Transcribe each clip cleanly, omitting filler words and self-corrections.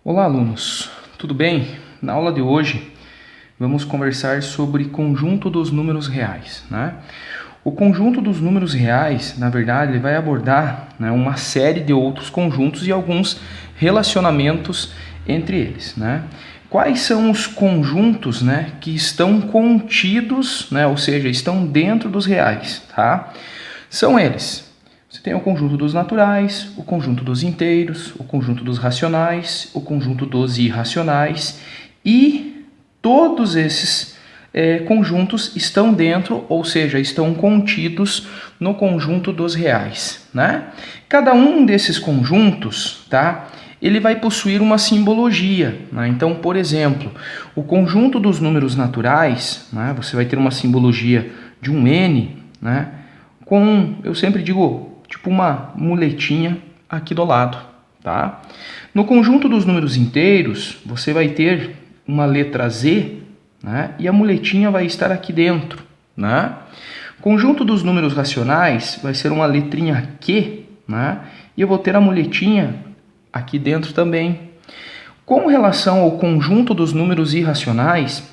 Olá, alunos, tudo bem? Na aula de hoje vamos conversar sobre conjunto dos números reais, né? O conjunto dos números reais, na verdade, ele vai abordar, né, uma série de outros conjuntos e alguns relacionamentos entre eles, né? Quais são os conjuntos, né, que estão contidos, né, ou seja, estão dentro dos reais, tá? São eles. Você tem o conjunto dos naturais, o conjunto dos inteiros, o conjunto dos racionais, o conjunto dos irracionais e todos esses conjuntos estão dentro, ou seja, estão contidos no conjunto dos reais, né? Cada um desses conjuntos, tá? Ele vai possuir uma simbologia, né? Então, por exemplo, o conjunto dos números naturais, né? Você vai ter uma simbologia de um N, né? Eu sempre digo, tipo uma muletinha aqui do lado, tá? No conjunto dos números inteiros, você vai ter uma letra Z, né? E a muletinha vai estar aqui dentro, né? Conjunto dos números racionais vai ser uma letrinha Q, né? E eu vou ter a muletinha aqui dentro também. Com relação ao conjunto dos números irracionais,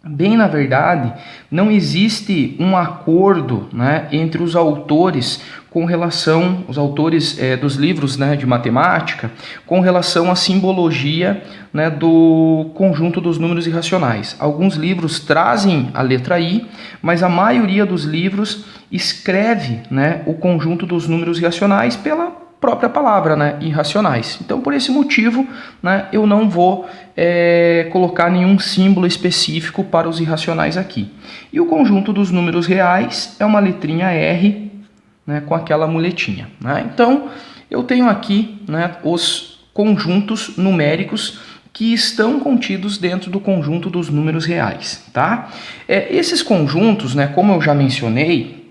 bem na verdade, não existe um acordo, né, entre os autores com relação, os autores dos livros, né, de matemática, com relação à simbologia, né, do conjunto dos números irracionais. Alguns livros trazem a letra I, mas a maioria dos livros escreve, né, o conjunto dos números irracionais pela própria palavra, né, irracionais. Então, por esse motivo, né, eu não vou colocar nenhum símbolo específico para os irracionais aqui. E o conjunto dos números reais é uma letrinha R, né, com aquela muletinha, né? Então, eu tenho aqui, né, os conjuntos numéricos que estão contidos dentro do conjunto dos números reais, tá? Esses conjuntos, né, como eu já mencionei,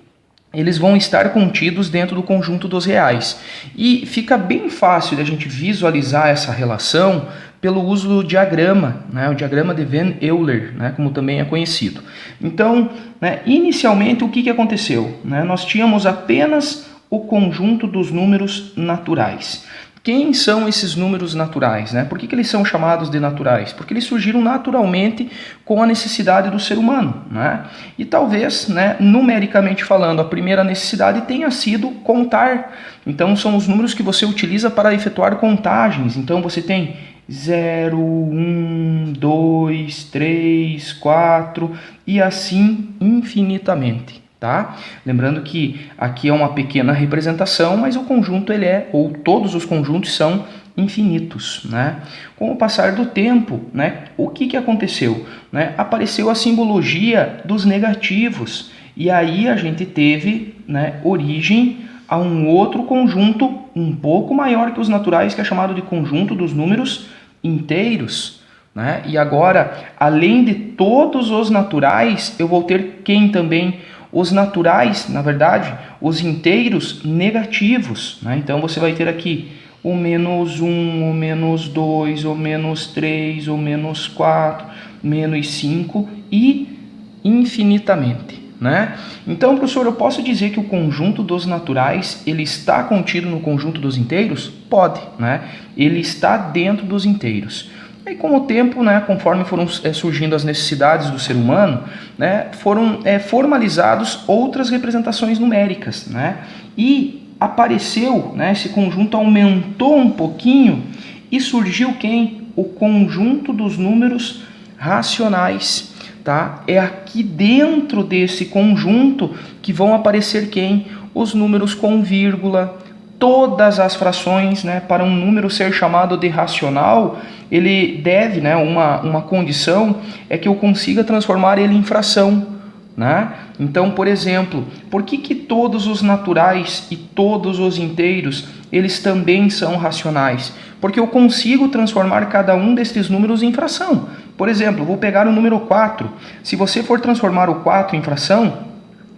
eles vão estar contidos dentro do conjunto dos reais. E fica bem fácil de a gente visualizar essa relação pelo uso do diagrama, né? O diagrama de Van Euler, né? Como também é conhecido. Então, né, inicialmente, o que aconteceu? Né? Nós tínhamos apenas o conjunto dos números naturais. Quem são esses números naturais, né? Por que eles são chamados de naturais? Porque eles surgiram naturalmente com a necessidade do ser humano, né? E talvez, né, numericamente falando, a primeira necessidade tenha sido contar. Então, são os números que você utiliza para efetuar contagens. Então, você tem 0, 1, 2, 3, 4 e assim infinitamente. Tá? Lembrando que aqui é uma pequena representação, mas o conjunto ou todos os conjuntos são infinitos, né? Com o passar do tempo, né, o que aconteceu? Né? Apareceu a simbologia dos negativos e aí a gente teve, né, origem a um outro conjunto um pouco maior que os naturais, que é chamado de conjunto dos números inteiros. Né? E agora, além de todos os naturais, eu vou ter quem também? Os naturais, na verdade, os inteiros negativos, né? Então você vai ter aqui o menos 1, o menos 2, o menos 3, o menos 4, menos 5 e infinitamente, né? Então, professor, eu posso dizer que o conjunto dos naturais ele está contido no conjunto dos inteiros? Pode, né? Ele está dentro dos inteiros. E com o tempo, né, conforme foram surgindo as necessidades do ser humano, né, foram formalizados outras representações numéricas, né, e apareceu, né, esse conjunto aumentou um pouquinho e surgiu quem? O conjunto dos números racionais. Tá? É aqui dentro desse conjunto que vão aparecer quem? Os números com vírgula. Todas as frações, né, para um número ser chamado de racional, ele deve, né, uma condição é que eu consiga transformar ele em fração. Né? Então, por exemplo, por que todos os naturais e todos os inteiros eles também são racionais? Porque eu consigo transformar cada um destes números em fração. Por exemplo, vou pegar o número 4. Se você for transformar o 4 em fração,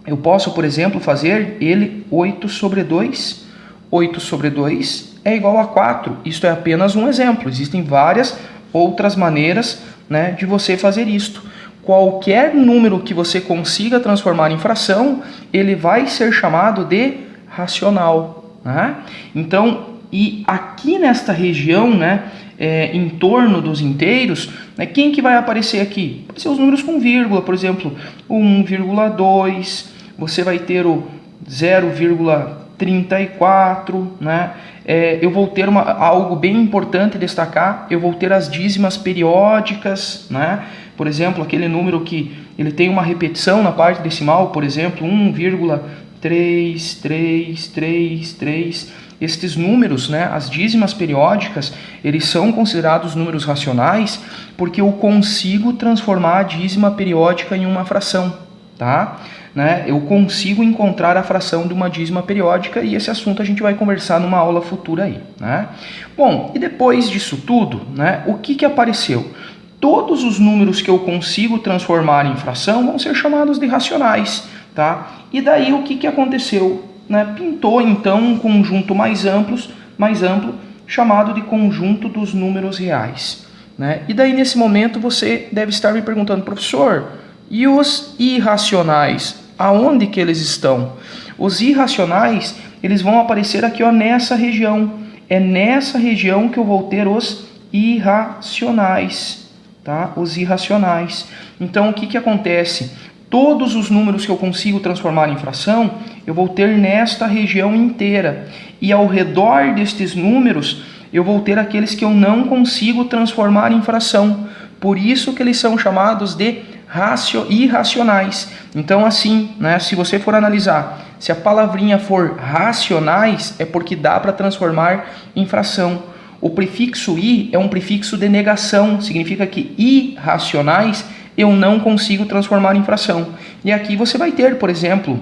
eu posso, por exemplo, fazer ele 8 sobre 2. 8 sobre 2 é igual a 4. Isto é apenas um exemplo. Existem várias outras maneiras, né, de você fazer isto. Qualquer número que você consiga transformar em fração, ele vai ser chamado de racional. Né? Então, e aqui nesta região, né, em torno dos inteiros, né, quem que vai aparecer aqui? Vai ser os números com vírgula, por exemplo, o 1,2, você vai ter o 0,34, né? Eu vou ter algo bem importante destacar, eu vou ter as dízimas periódicas, né? Por exemplo, aquele número que ele tem uma repetição na parte decimal, por exemplo, 1,3333. Estes números, né, as dízimas periódicas, eles são considerados números racionais porque eu consigo transformar a dízima periódica em uma fração, tá? Né? Eu consigo encontrar a fração de uma dízima periódica e esse assunto a gente vai conversar numa aula futura aí, né? Bom, e depois disso tudo, né, o que apareceu? Todos os números que eu consigo transformar em fração vão ser chamados de racionais, tá? E daí o que aconteceu? Né? Pintou então um conjunto mais amplo, chamado de conjunto dos números reais, né? E daí nesse momento você deve estar me perguntando, professor, e os irracionais, aonde que eles estão? Os irracionais, eles vão aparecer aqui, ó, nessa região. É nessa região que eu vou ter os irracionais, tá? Os irracionais. Então o que acontece? Todos os números que eu consigo transformar em fração, eu vou ter nesta região inteira. E ao redor destes números, eu vou ter aqueles que eu não consigo transformar em fração. Por isso que eles são chamados de irracionais. Então assim, né, se você for analisar, se a palavrinha for racionais, é porque dá para transformar em fração. O prefixo i é um prefixo de negação, significa que irracionais eu não consigo transformar em fração. E aqui você vai ter, por exemplo,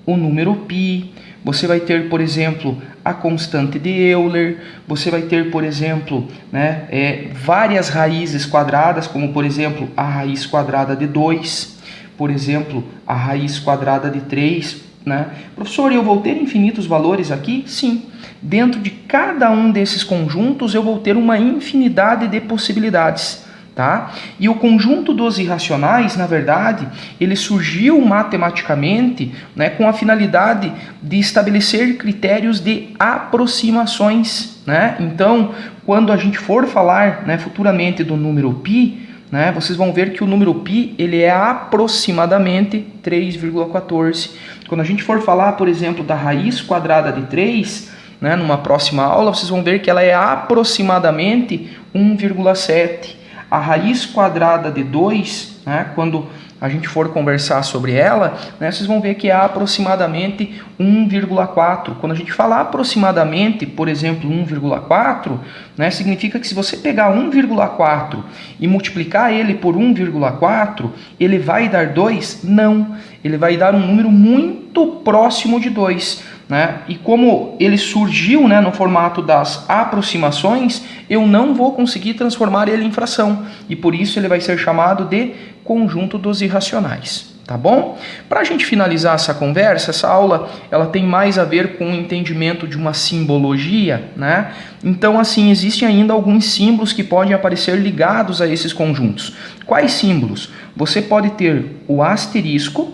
o número π, você vai ter, por exemplo, a constante de Euler, você vai ter, por exemplo, né, várias raízes quadradas, como, por exemplo, a raiz quadrada de 2, por exemplo, a raiz quadrada de 3. Né? Professor, eu vou ter infinitos valores aqui? Sim. Dentro de cada um desses conjuntos, eu vou ter uma infinidade de possibilidades. Tá? E o conjunto dos irracionais, na verdade, ele surgiu matematicamente, né, com a finalidade de estabelecer critérios de aproximações. Né? Então, quando a gente for falar, né, futuramente do número π, né, vocês vão ver que o número π ele é aproximadamente 3,14. Quando a gente for falar, por exemplo, da raiz quadrada de 3, né, numa próxima aula, vocês vão ver que ela é aproximadamente 1,7. A raiz quadrada de 2, né, quando a gente for conversar sobre ela, né, vocês vão ver que é aproximadamente 1,4. Quando a gente fala aproximadamente, por exemplo, 1,4, né, significa que se você pegar 1,4 e multiplicar ele por 1,4, ele vai dar 2? Não, ele vai dar um número muito próximo de 2. Né? E como ele surgiu, né, no formato das aproximações, eu não vou conseguir transformar ele em fração. E por isso ele vai ser chamado de conjunto dos irracionais. Tá bom? Para a gente finalizar essa conversa, essa aula ela tem mais a ver com o entendimento de uma simbologia. Né? Então, assim, existem ainda alguns símbolos que podem aparecer ligados a esses conjuntos. Quais símbolos? Você pode ter o asterisco,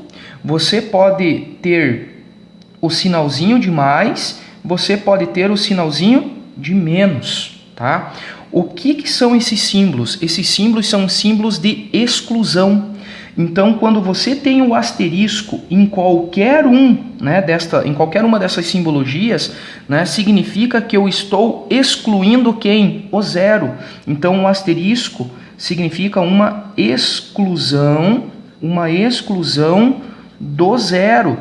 você pode ter o sinalzinho de mais, você pode ter o sinalzinho de menos, tá? O que são esses símbolos? Esses símbolos são símbolos de exclusão. Então, quando você tem o asterisco em qualquer em qualquer uma dessas simbologias, né, significa que eu estou excluindo quem? O zero. Então, o asterisco significa uma exclusão do zero.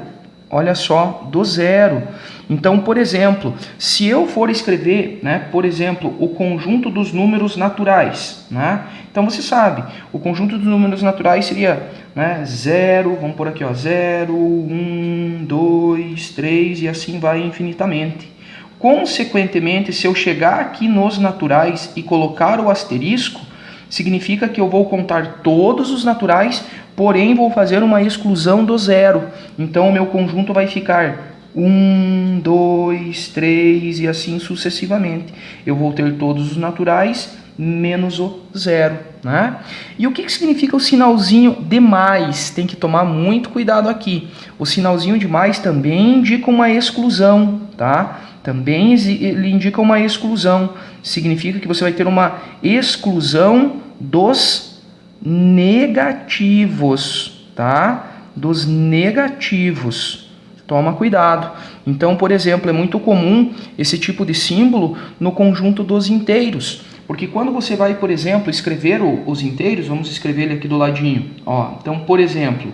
Olha só, do zero. Então, por exemplo, se eu for escrever, né, por exemplo, o conjunto dos números naturais, né? Então você sabe, o conjunto dos números naturais seria, né, 0, vamos por aqui, ó, 0, 1, 2, 3 e assim vai infinitamente. Consequentemente, se eu chegar aqui nos naturais e colocar o asterisco, significa que eu vou contar todos os naturais, porém vou fazer uma exclusão do zero. Então o meu conjunto vai ficar 1, 2, 3 e assim sucessivamente. Eu vou ter todos os naturais menos o zero. Né? E o que significa o sinalzinho de mais? Tem que tomar muito cuidado aqui. O sinalzinho de mais também indica uma exclusão. Tá? Também ele indica uma exclusão. Significa que você vai ter uma exclusão dos negativos, tá? Dos negativos. Toma cuidado. Então, por exemplo, é muito comum esse tipo de símbolo no conjunto dos inteiros. Porque quando você vai, por exemplo, escrever os inteiros, vamos escrever ele aqui do ladinho. Ó, então, por exemplo,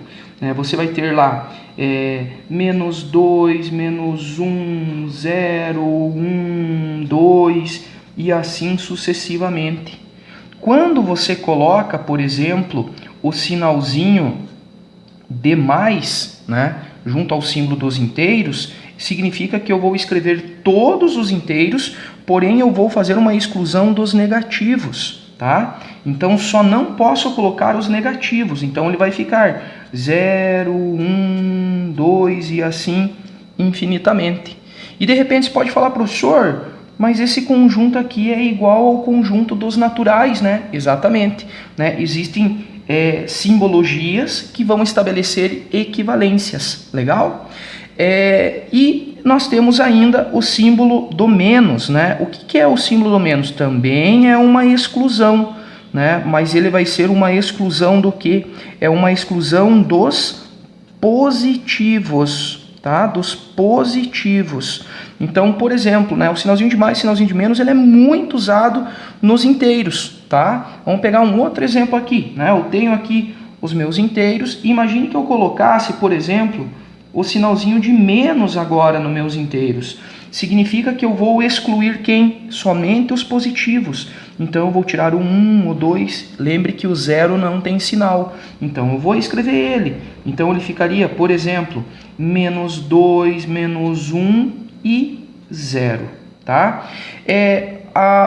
você vai ter lá menos 2, menos 1, 0, 1, 2 e assim sucessivamente. Quando você coloca, por exemplo, o sinalzinho de mais, junto ao símbolo dos inteiros, significa que eu vou escrever todos os inteiros, porém eu vou fazer uma exclusão dos negativos, tá? Então só não posso colocar os negativos, então ele vai ficar 0, 1, 2 e assim infinitamente. E de repente você pode falar, professor, mas esse conjunto aqui é igual ao conjunto dos naturais, né? Exatamente, existem simbologias que vão estabelecer equivalências, legal? E nós temos ainda o símbolo do menos, O que é o símbolo do menos? Também é uma exclusão, mas ele vai ser uma exclusão do que? É uma exclusão dos positivos, tá? Dos positivos. Então, por exemplo, o sinalzinho de mais e sinalzinho de menos, ele é muito usado nos inteiros, tá? Vamos pegar um outro exemplo aqui, Eu tenho aqui os meus inteiros. Imagine que eu colocasse, por exemplo, o sinalzinho de menos agora nos meus inteiros. Significa que eu vou excluir quem? Somente os positivos. Então eu vou tirar o 1, o 2. Lembre que o 0 não tem sinal. Então eu vou escrever ele. Então ele ficaria, por exemplo, menos 2, menos 1 e 0. Tá?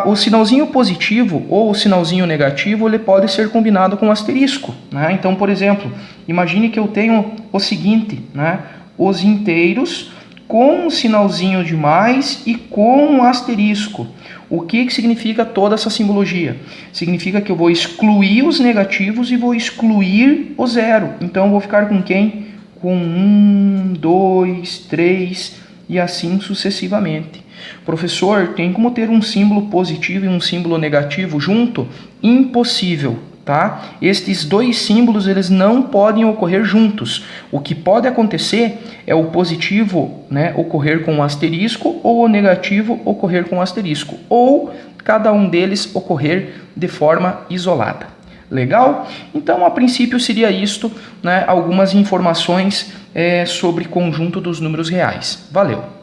O sinalzinho positivo ou o sinalzinho negativo, ele pode ser combinado com asterisco. Então, por exemplo, imagine que eu tenho o seguinte, os inteiros com o sinalzinho de mais e com o asterisco. O que significa toda essa simbologia? Significa que eu vou excluir os negativos e vou excluir o 0. Então eu vou ficar com quem? Com 1, 2, 3 e assim sucessivamente. Professor, tem como ter um símbolo positivo e um símbolo negativo junto? Impossível, tá? Estes dois símbolos, eles não podem ocorrer juntos. O que pode acontecer é o positivo, ocorrer com um asterisco, ou o negativo ocorrer com um asterisco, ou cada um deles ocorrer de forma isolada. Legal? Então, a princípio seria isto, algumas informações sobre conjunto dos números reais. Valeu!